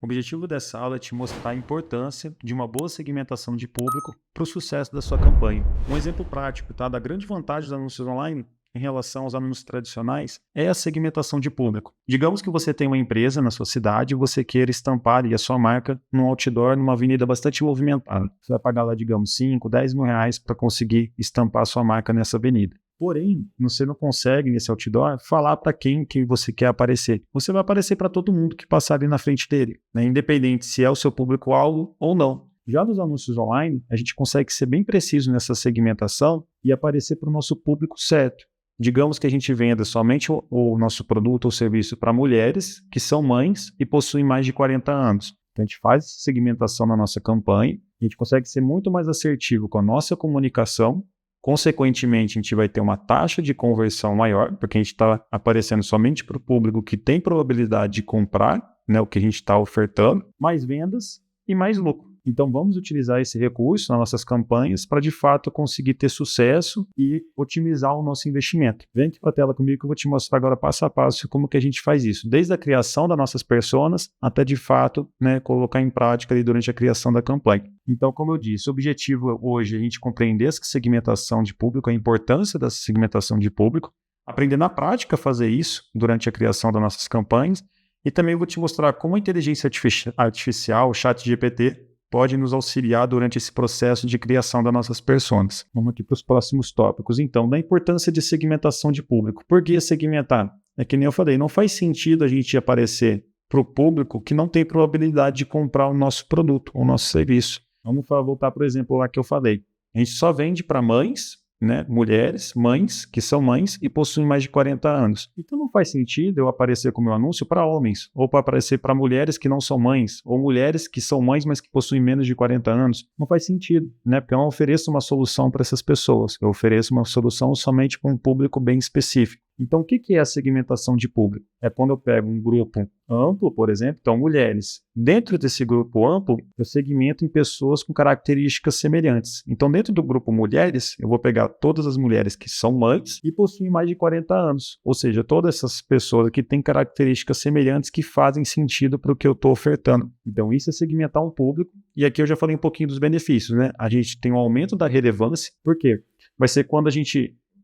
O objetivo dessa aula é te mostrar a importância de uma boa segmentação de público para o sucesso da sua campanha. Um exemplo prático, tá? Da grande vantagem dos anúncios online em relação aos anúncios tradicionais é a segmentação de público. Digamos que você tem uma empresa na sua cidade e você queira estampar a sua marca num outdoor numa avenida bastante movimentada. Você vai pagar lá, digamos, 5, 10 mil reais para conseguir estampar a sua marca nessa avenida. Porém, você não consegue, nesse outdoor, falar para quem que você quer aparecer. Você vai aparecer para todo mundo que passar ali na frente dele, né? Independente se é o seu público-alvo ou não. Já nos anúncios online, a gente consegue ser bem preciso nessa segmentação e aparecer para o nosso público certo. Digamos que a gente venda somente o nosso produto ou serviço para mulheres que são mães e possuem mais de 40 anos. Então a gente faz essa segmentação na nossa campanha, a gente consegue ser muito mais assertivo com a nossa comunicação. Consequentemente, a gente vai ter uma taxa de conversão maior, porque a gente está aparecendo somente para o público que tem probabilidade de comprar, né, o que a gente está ofertando, mais vendas e mais lucro. Então, vamos utilizar esse recurso nas nossas campanhas para, de fato, conseguir ter sucesso e otimizar o nosso investimento. Vem aqui para a tela comigo que eu vou te mostrar agora passo a passo como que a gente faz isso, desde a criação das nossas personas até, de fato, né, colocar em prática ali durante a criação da campanha. Então, como eu disse, o objetivo hoje é a gente compreender essa segmentação de público, a importância dessa segmentação de público, aprender na prática a fazer isso durante a criação das nossas campanhas e também vou te mostrar como a inteligência artificial, o ChatGPT, pode nos auxiliar durante esse processo de criação das nossas personas. Vamos aqui para os próximos tópicos. Então, da importância de segmentação de público. Por que segmentar? É que nem eu falei, não faz sentido a gente aparecer para o público que não tem probabilidade de comprar o nosso produto, o nosso serviço. Vamos voltar, por exemplo, lá que eu falei. A gente só vende para mães, né, mulheres, mães, que são mães e possuem mais de 40 anos. Então não faz sentido eu aparecer com o meu anúncio para homens, ou para aparecer para mulheres que não são mães, ou mulheres que são mães, mas que possuem menos de 40 anos. Não faz sentido, né? Porque eu não ofereço uma solução para essas pessoas. Eu ofereço uma solução somente para um público bem específico. Então, o que é a segmentação de público? É quando eu pego um grupo amplo, por exemplo, então mulheres. Dentro desse grupo amplo, eu segmento em pessoas com características semelhantes. Então, dentro do grupo mulheres, eu vou pegar todas as mulheres que são mães e possuem mais de 40 anos. Ou seja, todas essas pessoas que têm características semelhantes que fazem sentido para o que eu estou ofertando. Então, isso é segmentar um público. E aqui eu já falei um pouquinho dos benefícios, né? A gente tem um aumento da relevância. Por quê? Vai ser quando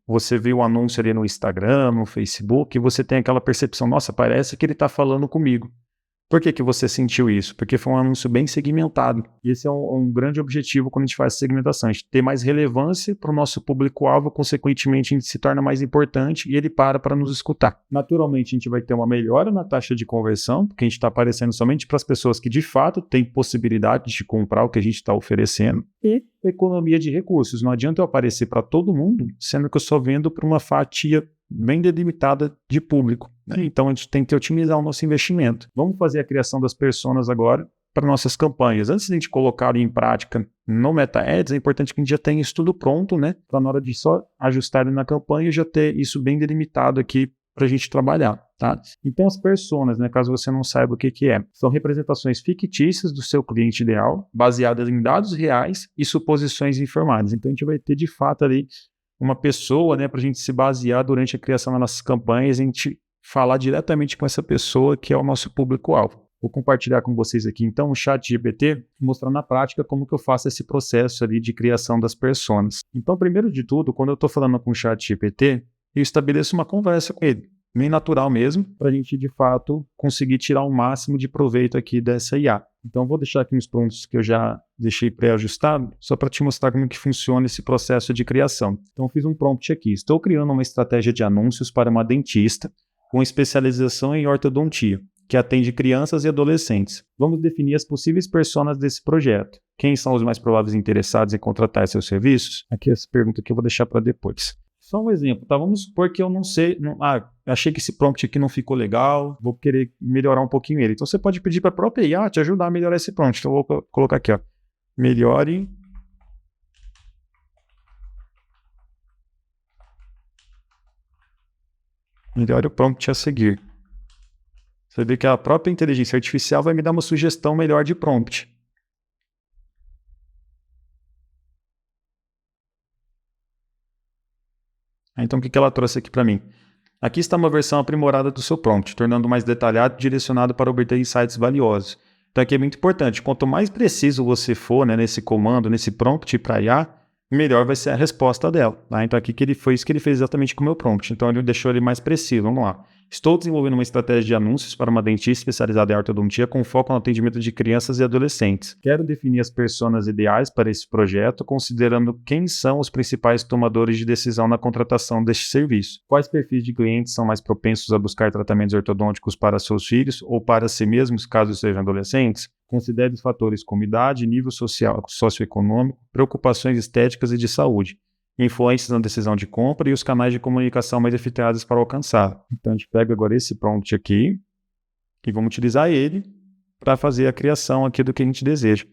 você vê o anúncio ali no Instagram, no Facebook, e você tem aquela percepção, nossa, parece que ele está falando comigo. Por que você sentiu isso? Porque foi um anúncio bem segmentado. E esse é um grande objetivo quando a gente faz essa segmentação, a gente ter mais relevância para o nosso público-alvo, consequentemente a gente se torna mais importante e ele para nos escutar. Naturalmente a gente vai ter uma melhora na taxa de conversão, porque a gente está aparecendo somente para as pessoas que de fato têm possibilidade de comprar o que a gente está oferecendo. E economia de recursos. Não adianta eu aparecer para todo mundo, sendo que eu só vendo para uma fatia bem delimitada de público, né? Então a gente tem que otimizar o nosso investimento. Vamos fazer a criação das personas agora para nossas campanhas. Antes de a gente colocar em prática no Meta Ads, é importante que a gente já tenha isso tudo pronto, né? Para na hora de só ajustar na campanha, já ter isso bem delimitado aqui para a gente trabalhar, tá? Então as personas, né, caso você não saiba o que é, são representações fictícias do seu cliente ideal, baseadas em dados reais e suposições informadas. Então a gente vai ter de fato ali uma pessoa, né, para a gente se basear durante a criação das nossas campanhas, a gente falar diretamente com essa pessoa que é o nosso público-alvo. Vou compartilhar com vocês aqui então o ChatGPT, mostrar na prática como que eu faço esse processo ali de criação das personas. Então, primeiro de tudo, quando eu estou falando com o ChatGPT, eu estabeleço uma conversa com ele, bem natural mesmo, para a gente de fato conseguir tirar o máximo de proveito aqui dessa IA. Então, vou deixar aqui uns pontos que eu já deixei pré-ajustado, só para te mostrar como que funciona esse processo de criação. Então, eu fiz um prompt aqui. Estou criando uma estratégia de anúncios para uma dentista com especialização em ortodontia, que atende crianças e adolescentes. Vamos definir as possíveis personas desse projeto. Quem são os mais prováveis interessados em contratar seus serviços? Aqui essa pergunta que eu vou deixar para depois. Só um exemplo, tá? Vamos supor que eu não sei, achei que esse prompt aqui não ficou legal, vou querer melhorar um pouquinho ele. Então você pode pedir para a própria IA te ajudar a melhorar esse prompt. Então eu vou colocar aqui, ó, melhore o prompt a seguir. Você vê que a própria inteligência artificial vai me dar uma sugestão melhor de prompt. Então, o que ela trouxe aqui para mim? Aqui está uma versão aprimorada do seu prompt, tornando mais detalhado e direcionado para obter insights valiosos. Então aqui é muito importante, quanto mais preciso você for, né, nesse comando, nesse prompt para IA, melhor vai ser a resposta dela. Tá? Então aqui foi isso que ele fez exatamente com o meu prompt. Então ele deixou ele mais preciso. Vamos lá. Estou desenvolvendo uma estratégia de anúncios para uma dentista especializada em ortodontia com foco no atendimento de crianças e adolescentes. Quero definir as personas ideais para esse projeto, considerando quem são os principais tomadores de decisão na contratação deste serviço. Quais perfis de clientes são mais propensos a buscar tratamentos ortodônticos para seus filhos ou para si mesmos, caso sejam adolescentes? Considere os fatores como idade, nível social, socioeconômico, preocupações estéticas e de saúde, influências na decisão de compra e os canais de comunicação mais eficazes para alcançar. Então a gente pega agora esse prompt aqui e vamos utilizar ele para fazer a criação aqui do que a gente deseja.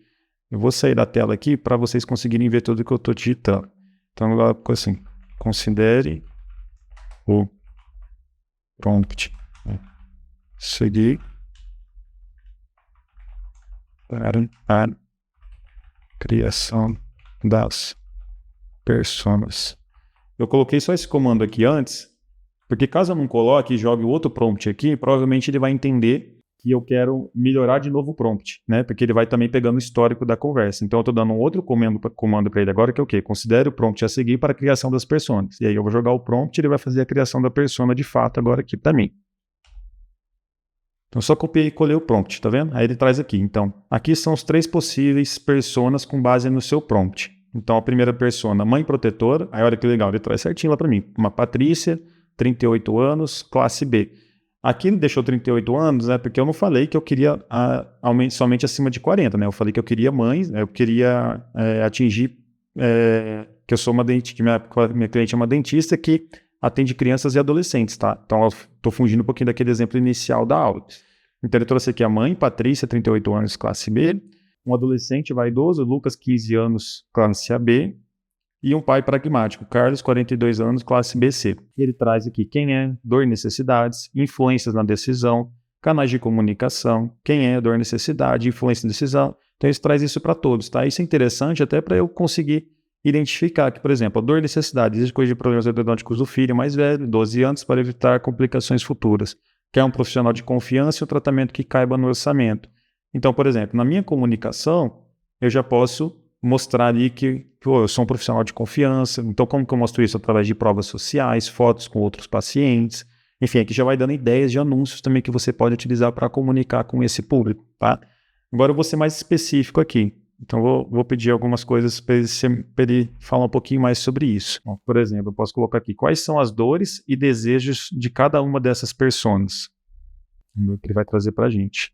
Eu vou sair da tela aqui para vocês conseguirem ver tudo que eu estou digitando. Então agora ficou assim, considere o prompt. Seguir para a criação das personas. Eu coloquei só esse comando aqui antes, porque caso eu não coloque e jogue outro prompt aqui, provavelmente ele vai entender que eu quero melhorar de novo o prompt, né? Porque ele vai também pegando o histórico da conversa. Então eu estou dando um outro comando para ele agora, que é o quê? Considere o prompt a seguir para a criação das personas. E aí eu vou jogar o prompt e ele vai fazer a criação da persona de fato agora aqui para mim. Então só copiei e colei o prompt, tá vendo? Aí ele traz aqui. Então, aqui são os 3 possíveis personas com base no seu prompt. Então, a primeira persona, mãe protetora. Aí, olha que legal, ele traz certinho lá para mim. Uma Patrícia, 38 anos, classe B. Aqui ele deixou 38 anos, né? Porque eu não falei que eu queria somente acima de 40, né? Eu falei que eu queria mães, eu queria atingir que eu sou uma dentista, que minha cliente é uma dentista que atende crianças e adolescentes, tá? Então, eu estou fugindo um pouquinho daquele exemplo inicial da aula. Então, ele trouxe aqui a mãe, Patrícia, 38 anos, classe B. Um adolescente vaidoso, Lucas, 15 anos, classe AB, e um pai pragmático, Carlos, 42 anos, classe BC. Ele traz aqui quem é, dor e necessidades, influências na decisão, canais de comunicação, quem é, dor e necessidade, influência na decisão. Então, ele traz isso para todos, tá? Isso é interessante até para eu conseguir identificar que, por exemplo, a dor e necessidade existe coisa de problemas ortodônticos do filho mais velho, 12 anos, para evitar complicações futuras. Quer um profissional de confiança e um tratamento que caiba no orçamento. Então, por exemplo, na minha comunicação, eu já posso mostrar ali que eu sou um profissional de confiança. Então, como que eu mostro isso? Através de provas sociais, fotos com outros pacientes. Enfim, aqui já vai dando ideias de anúncios também que você pode utilizar para comunicar com esse público, tá? Agora eu vou ser mais específico aqui. Então, vou pedir algumas coisas para ele falar um pouquinho mais sobre isso. Bom, por exemplo, eu posso colocar aqui quais são as dores e desejos de cada uma dessas personas. O que ele vai trazer para a gente.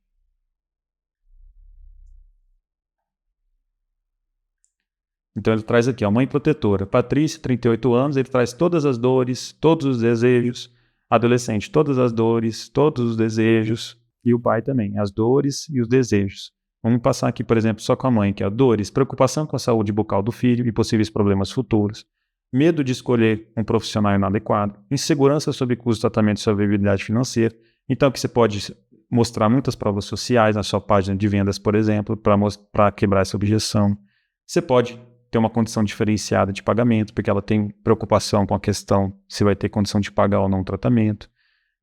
Então ele traz aqui, a mãe protetora, Patrícia, 38 anos, ele traz todas as dores, todos os desejos, adolescente, todas as dores, todos os desejos, e o pai também, as dores e os desejos. Vamos passar aqui, por exemplo, só com a mãe, que é dores, preocupação com a saúde bucal do filho e possíveis problemas futuros, medo de escolher um profissional inadequado, insegurança sobre custo, tratamento e solvabilidade financeira. Então aqui você pode mostrar muitas provas sociais na sua página de vendas, por exemplo, para quebrar essa objeção. Você pode ter uma condição diferenciada de pagamento, porque ela tem preocupação com a questão se vai ter condição de pagar ou não o tratamento.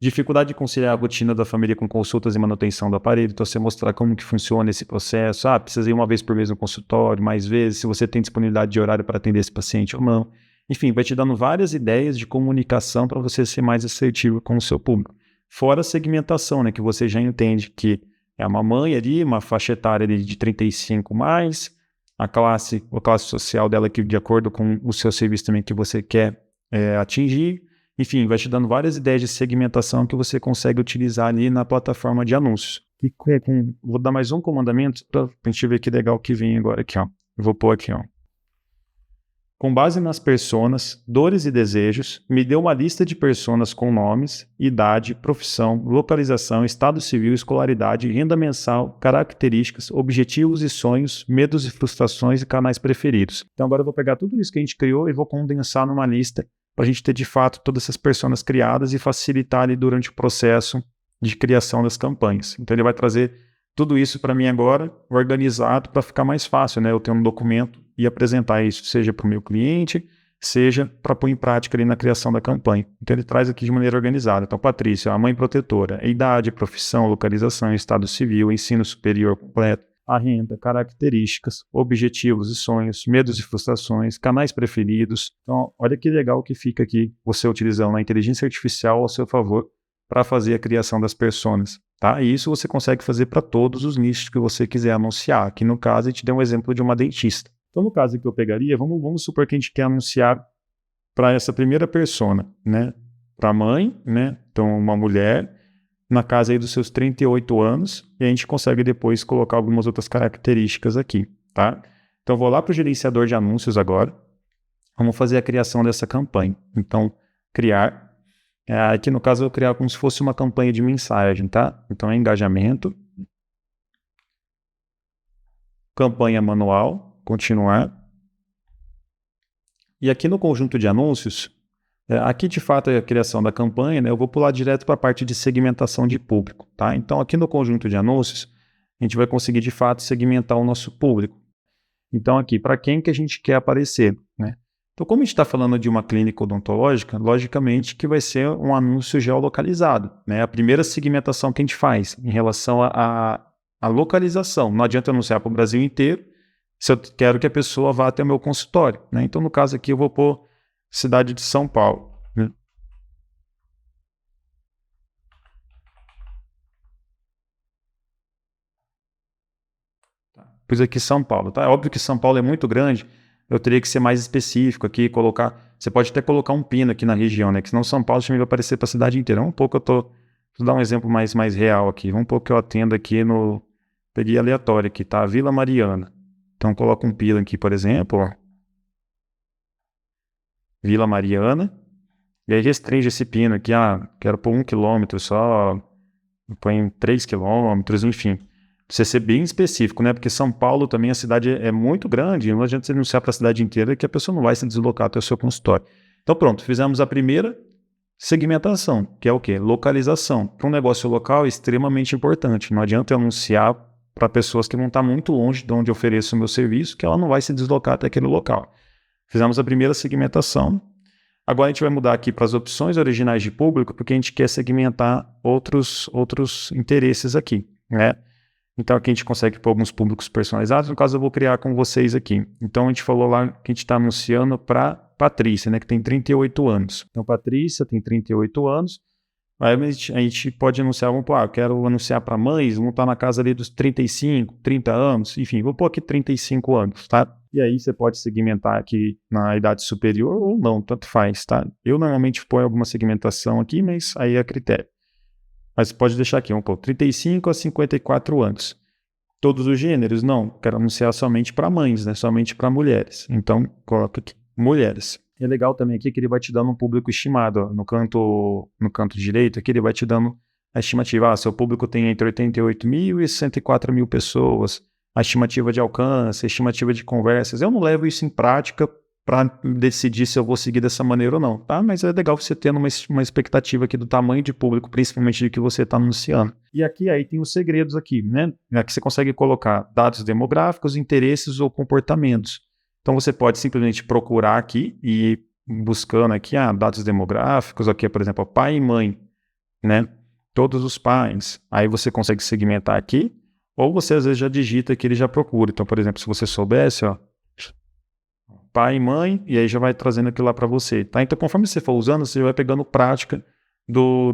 Dificuldade de conciliar a rotina da família com consultas e manutenção do aparelho, então você mostrar como que funciona esse processo, precisa ir uma vez por mês no consultório, mais vezes, se você tem disponibilidade de horário para atender esse paciente ou não. Enfim, vai te dando várias ideias de comunicação para você ser mais assertivo com o seu público. Fora a segmentação, né, que você já entende que é uma mãe ali, uma faixa etária ali de 35 mais, a classe social dela que de acordo com o seu serviço também que você quer atingir. Enfim, vai te dando várias ideias de segmentação que você consegue utilizar ali na plataforma de anúncios. Vou dar mais um comandamento para a gente ver que legal que vem agora aqui, ó. Eu vou pôr aqui, ó. Com base nas personas, dores e desejos, me dê uma lista de personas com nomes, idade, profissão, localização, estado civil, escolaridade, renda mensal, características, objetivos e sonhos, medos e frustrações e canais preferidos. Então agora eu vou pegar tudo isso que a gente criou e vou condensar numa lista para a gente ter de fato todas essas personas criadas e facilitar ali durante o processo de criação das campanhas. Então ele vai trazer tudo isso para mim agora, organizado, para ficar mais fácil, né? Eu ter um documento e apresentar isso, seja para o meu cliente, seja para pôr em prática ali na criação da campanha. Então ele traz aqui de maneira organizada. Então, Patrícia, a mãe protetora, a idade, profissão, localização, estado civil, ensino superior completo, a renda, características, objetivos e sonhos, medos e frustrações, canais preferidos. Então, olha que legal que fica aqui você utilizando a inteligência artificial ao seu favor para fazer a criação das personas, tá? E isso você consegue fazer para todos os nichos que você quiser anunciar. Aqui no caso, a gente deu um exemplo de uma dentista. Então, no caso que eu pegaria, vamos supor que a gente quer anunciar para essa primeira persona, né? Para a mãe, né? Então, uma mulher na casa aí dos seus 38 anos, e a gente consegue depois colocar algumas outras características aqui, tá? Então, eu vou lá para o gerenciador de anúncios agora, vamos fazer a criação dessa campanha. Então, criar, aqui no caso eu vou criar como se fosse uma campanha de mensagem, tá? Então, é engajamento, campanha manual, continuar, e aqui no conjunto de anúncios, aqui de fato é a criação da campanha, né? Eu vou pular direto para a parte de segmentação de público, tá? Então aqui no conjunto de anúncios, a gente vai conseguir de fato segmentar o nosso público. Então aqui, para quem que a gente quer aparecer, né? Então como a gente está falando de uma clínica odontológica, logicamente que vai ser um anúncio geolocalizado, né? A primeira segmentação que a gente faz em relação à localização. Não adianta eu anunciar para o Brasil inteiro se eu quero que a pessoa vá até o meu consultório, né? Então no caso aqui eu vou pôr cidade de São Paulo, né? Pus aqui São Paulo, tá? É óbvio que São Paulo é muito grande, eu teria que ser mais específico aqui, você pode até colocar um pino aqui na região, né? Que senão São Paulo vai aparecer para a cidade inteira. Vou dar um exemplo mais real aqui. Vamos supor que eu atendo aqui peguei aleatório aqui, tá? Vila Mariana. Então coloca um pino aqui, por exemplo, ó. Vila Mariana. E aí restringe esse pino aqui, quero pôr 1 quilômetro só, põe 3 quilômetros, enfim. Precisa ser bem específico, né? Porque São Paulo também, a cidade é muito grande, não adianta você anunciar para a cidade inteira que a pessoa não vai se deslocar até o seu consultório. Então pronto, fizemos a primeira segmentação, que é o quê? Localização. Para um negócio local é extremamente importante. Não adianta eu anunciar para pessoas que não estão muito longe de onde eu ofereço o meu serviço, que ela não vai se deslocar até aquele local. Fizemos a primeira segmentação. Agora a gente vai mudar aqui para as opções originais de público, porque a gente quer segmentar outros interesses aqui, né? Então aqui a gente consegue pôr alguns públicos personalizados. No caso eu vou criar com vocês aqui. Então a gente falou lá que a gente está anunciando para Patrícia, né, que tem 38 anos. Então Patrícia tem 38 anos. Aí a gente pode anunciar, vamos pôr, eu quero anunciar para mães, vão estar na casa ali dos 35, 30 anos, enfim, vou pôr aqui 35 anos, tá? E aí você pode segmentar aqui na idade superior ou não, tanto faz, tá? Eu normalmente ponho alguma segmentação aqui, mas aí é critério. Mas pode deixar aqui, vamos pôr 35 a 54 anos. Todos os gêneros? Não, quero anunciar somente para mães, né? Somente para mulheres. Então, coloca aqui, mulheres. É legal também aqui que ele vai te dando um público estimado, ó, no canto direito, aqui ele vai te dando a estimativa. Seu público tem entre 88 mil e 64 mil pessoas, a estimativa de alcance, a estimativa de conversas. Eu não levo isso em prática para decidir se eu vou seguir dessa maneira ou não, tá? Mas é legal você tendo uma expectativa aqui do tamanho de público, principalmente de que você está anunciando. E aqui aí tem os segredos aqui, né? Aqui você consegue colocar dados demográficos, interesses ou comportamentos. Então você pode simplesmente procurar aqui e ir buscando aqui dados demográficos, aqui por exemplo, pai e mãe, né? Todos os pais. Aí você consegue segmentar aqui, ou você às vezes já digita aqui, ele já procura. Então, por exemplo, se você soubesse, ó, pai e mãe, e aí já vai trazendo aquilo lá para você, tá? Então, conforme você for usando, você vai pegando prática do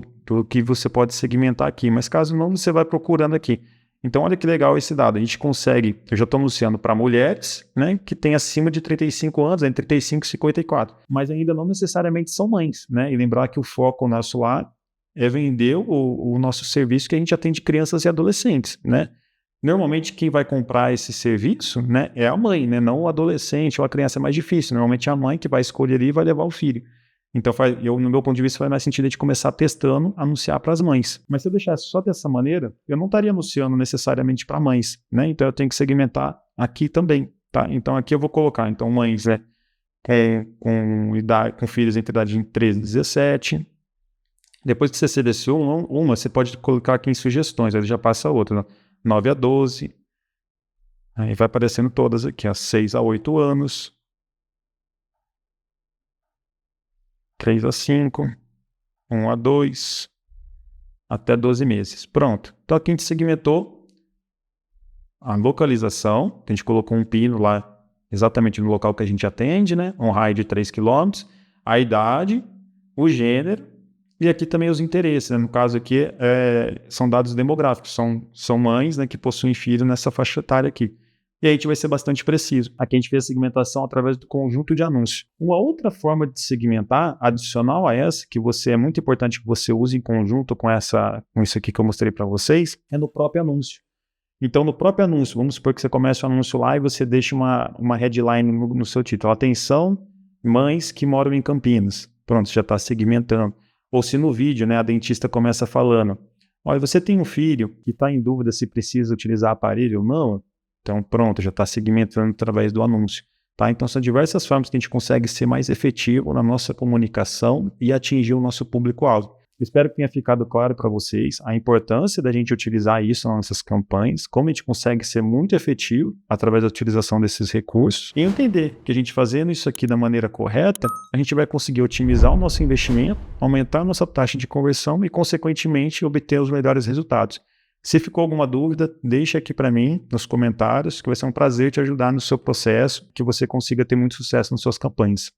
que você pode segmentar aqui. Mas caso não, você vai procurando aqui. Então, olha que legal esse dado. A gente consegue, eu já estou anunciando para mulheres, né, que tem acima de 35 anos, entre 35 e 54, mas ainda não necessariamente são mães, né? E lembrar que o foco nosso lá é vender o nosso serviço que a gente atende crianças e adolescentes, né? Normalmente quem vai comprar esse serviço, né, é a mãe, né, não o adolescente ou a criança, é mais difícil. Normalmente é a mãe que vai escolher ali e vai levar o filho. Então, no meu ponto de vista, faz mais sentido a gente começar testando, anunciar para as mães. Mas se eu deixasse só dessa maneira, eu não estaria anunciando necessariamente para mães, né? Então eu tenho que segmentar aqui também, tá? Então aqui eu vou colocar, então mães, né, com filhos entre idade de 13 e 17. Depois que você seleciona uma, você pode colocar aqui em sugestões, aí já passa outra, né? 9 a 12. Aí vai aparecendo todas aqui, ó, 6 a 8 anos. 3 a 5, 1 a 2, até 12 meses. Pronto. Então aqui a gente segmentou a localização, a gente colocou um pino lá exatamente no local que a gente atende, né? Um raio de 3 quilômetros, a idade, o gênero e aqui também os interesses, né? No caso aqui são dados demográficos, são mães, né, que possuem filho nessa faixa etária aqui. E aí a gente vai ser bastante preciso. Aqui a gente fez a segmentação através do conjunto de anúncios. Uma outra forma de segmentar, adicional a essa, que é muito importante que você use em conjunto com isso aqui que eu mostrei para vocês, é no próprio anúncio. Então, no próprio anúncio, vamos supor que você comece o anúncio lá e você deixa uma headline no seu título. Atenção, mães que moram em Campinas. Pronto, você já está segmentando. Ou se no vídeo, né, a dentista começa falando, olha, você tem um filho que está em dúvida se precisa utilizar aparelho ou não? Então, pronto, já está segmentando através do anúncio. Tá? Então, são diversas formas que a gente consegue ser mais efetivo na nossa comunicação e atingir o nosso público-alvo. Espero que tenha ficado claro para vocês a importância da gente utilizar isso nas nossas campanhas, como a gente consegue ser muito efetivo através da utilização desses recursos e entender que a gente fazendo isso aqui da maneira correta, a gente vai conseguir otimizar o nosso investimento, aumentar a nossa taxa de conversão e, consequentemente, obter os melhores resultados. Se ficou alguma dúvida, deixa aqui para mim nos comentários, que vai ser um prazer te ajudar no seu processo, que você consiga ter muito sucesso nas suas campanhas.